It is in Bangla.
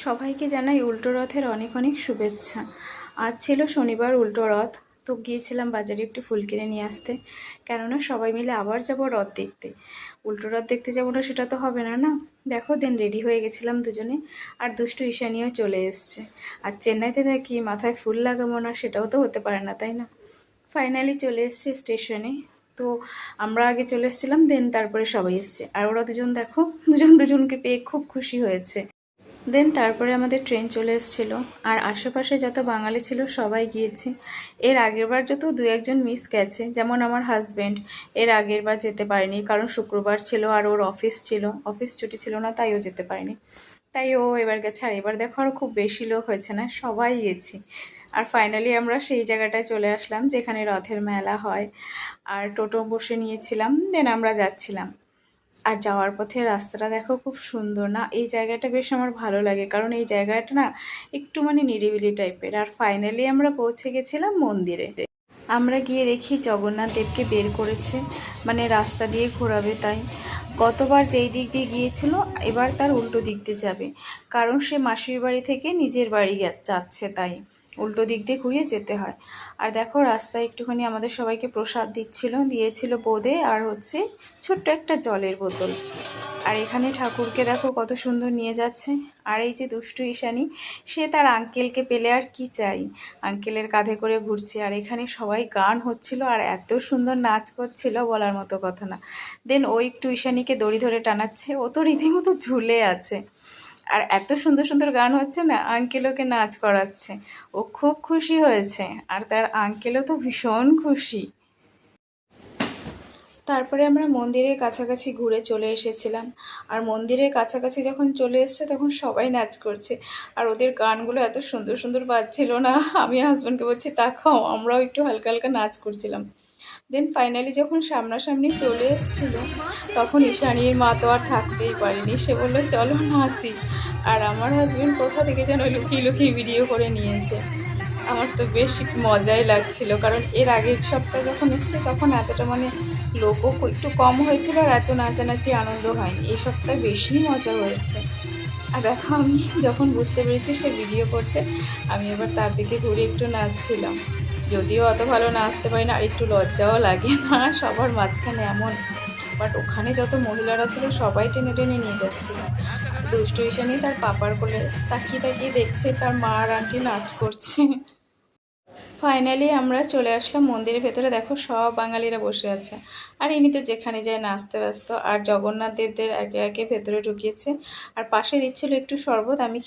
সবাইকে জানাই উল্টো রথের অনেক অনেক শুভেচ্ছা। আজ ছিল শনিবার উল্টো রথ, তো গিয়েছিলাম বাজারে একটু ফুল কিনে নিয়ে আসতে, কেননা সবাই মিলে আবার যাব রথ দেখতে। উল্টো রথ দেখতে যাবো না সেটা তো হবে না না। দেখো দেন রেডি হয়ে গেছিলাম দুজনে, আর দুষ্টু ঈশানীও চলে এসছে। আর চেন্নাইতে থাকি, মাথায় ফুল লাগাবো না সেটাও তো হতে পারে না, তাই না। ফাইনালি চলে এসছে স্টেশনে। তো আমরা আগে চলে এসেছিলাম, দেন তারপরে সবাই এসছে। আর ওরা দুজন দেখো, দুজনকে পেয়ে খুব খুশি হয়েছে। দেন তারপরে আমাদের ট্রেন চলে এসেছিলো, আর আশেপাশে যত বাঙালি ছিল সবাই গিয়েছে। এর আগের বার যত দু একজন মিস গেছে, যেমন আমার হাজব্যান্ড এর আগের বার যেতে পারেনি, কারণ শুক্রবার ছিল আর ওর অফিস ছিল, অফিস ছুটি ছিল না, তাই ও যেতে পারেনি। তাই ও এবার গেছে। আর এবার দেখো আর খুব বেশি লোক হয়েছে না, সবাই গেছি। আর ফাইনালি আমরা সেই জায়গাটায় চলে আসলাম যেখানে রথের মেলা হয়। আর টোটো বসে নিয়েছিলাম, দেন আমরা যাচ্ছিলাম। আর যাওয়ার পথে রাস্তাটা দেখো খুব সুন্দর না, এই জায়গাটা বেশ আমার ভালো লাগে, কারণ এই জায়গাটা না একটু মানে নিরিবিলি টাইপের। আর ফাইনালি আমরা পৌঁছে গেছিলাম মন্দিরে। আমরা গিয়ে দেখি জগন্নাথ দেবকে বের করেছে, মানে রাস্তা দিয়ে ঘোরাবে তাই। গতবার যেই দিক দিয়ে গিয়েছিল এবার তার উল্টো দিক দিয়ে যাবে, কারণ সে মাসির বাড়ি থেকে নিজের বাড়ি যাচ্ছে, তাই উল্টো দিক দিয়ে ঘুরিয়ে যেতে হয়। আর দেখো রাস্তায় একটুখানি আমাদের সবাইকে প্রসাদ দিয়েছিল বোঁদে, আর হচ্ছে ছোট্ট একটা জলের বোতল। আর এখানে ঠাকুরকে দেখো কত সুন্দর নিয়ে যাচ্ছে। আর এই যে দুষ্টু ঈশানী, সে তার আঙ্কেলকে পেলে আর কি চাই, আঙ্কেলের কাঁধে করে ঘুরছে। আর এখানে সবাই গান হচ্ছিল আর এত সুন্দর নাচ করছিল, বলার মতো কথা না। দেন ও একটু ঈশানীকে দড়ি ধরে টানাচ্ছে, ও তো রীতিমতো ঝুলে আছে। আর এত সুন্দর সুন্দর গান হচ্ছে না, আঙ্কেল ওকে নাচ করাচ্ছে। ও খুব খুশি হয়েছে, আর তার আঙ্কেলও তো ভীষণ খুশি। তারপরে আমরা মন্দিরের কাছাকাছি ঘুরে চলে এসেছিলাম। আর মন্দিরের কাছাকাছি যখন চলে এসেছে তখন সবাই নাচ করছে, আর ওদের গানগুলো এত সুন্দর সুন্দর বাজছিল না, আমি হাজব্যান্ডকে বলছি তাকাও, আমরাও একটু হালকা হালকা নাচ করছিলাম। দেন ফাইনালি যখন সামনাসামনি চলে এসেছিল, তখন ঈশানীর মা তো আর থাকতেই পারেনি, সে বললো চলো নাচি। আর আমার হাজব্যান্ড কোথা থেকে যেন লুকিয়ে লুকিয়ে ভিডিও করে নিয়েছে। আমার তো বেশ মজাই লাগছিল, কারণ এর আগের সপ্তাহ যখন এসছে তখন এতটা মানে লোকও একটু কম হয়েছিল, আর এত নাচানাচি আনন্দ হয়নি। এই সপ্তাহে বেশি মজা হয়েছে। আর দেখো আমি যখন বুঝতে পেরেছি সে ভিডিও করছে, আমি এবার তার দিকে ঘুরে একটু নাচছিলাম। যদিও অত ভালো নাচতে পারি না, আর একটু লজ্জাও লাগে না সবার মাঝখানে এমন। বাট ওখানে যত মহিলারা ছিল সবাই টেনে টেনে নিয়ে যাচ্ছিল। দুষ্টু ঈশানী তার পাপার কোলে তাকিয়ে তাকিয়ে দেখছে তার মা আর আন্টি নাচ করছে। ফাইনালি আমরা চলে আসলাম মন্দিরের ভেতরে, দেখো সব বাঙালিরা বসে আছে। আর ইনি তো যেখানে যায় নাচতে ব্যস্ত। আর জগন্নাথ দেবদের একে একে ভেতরে ঢুকিয়েছে, আর পাশে দিচ্ছিল একটু শরবত, আমি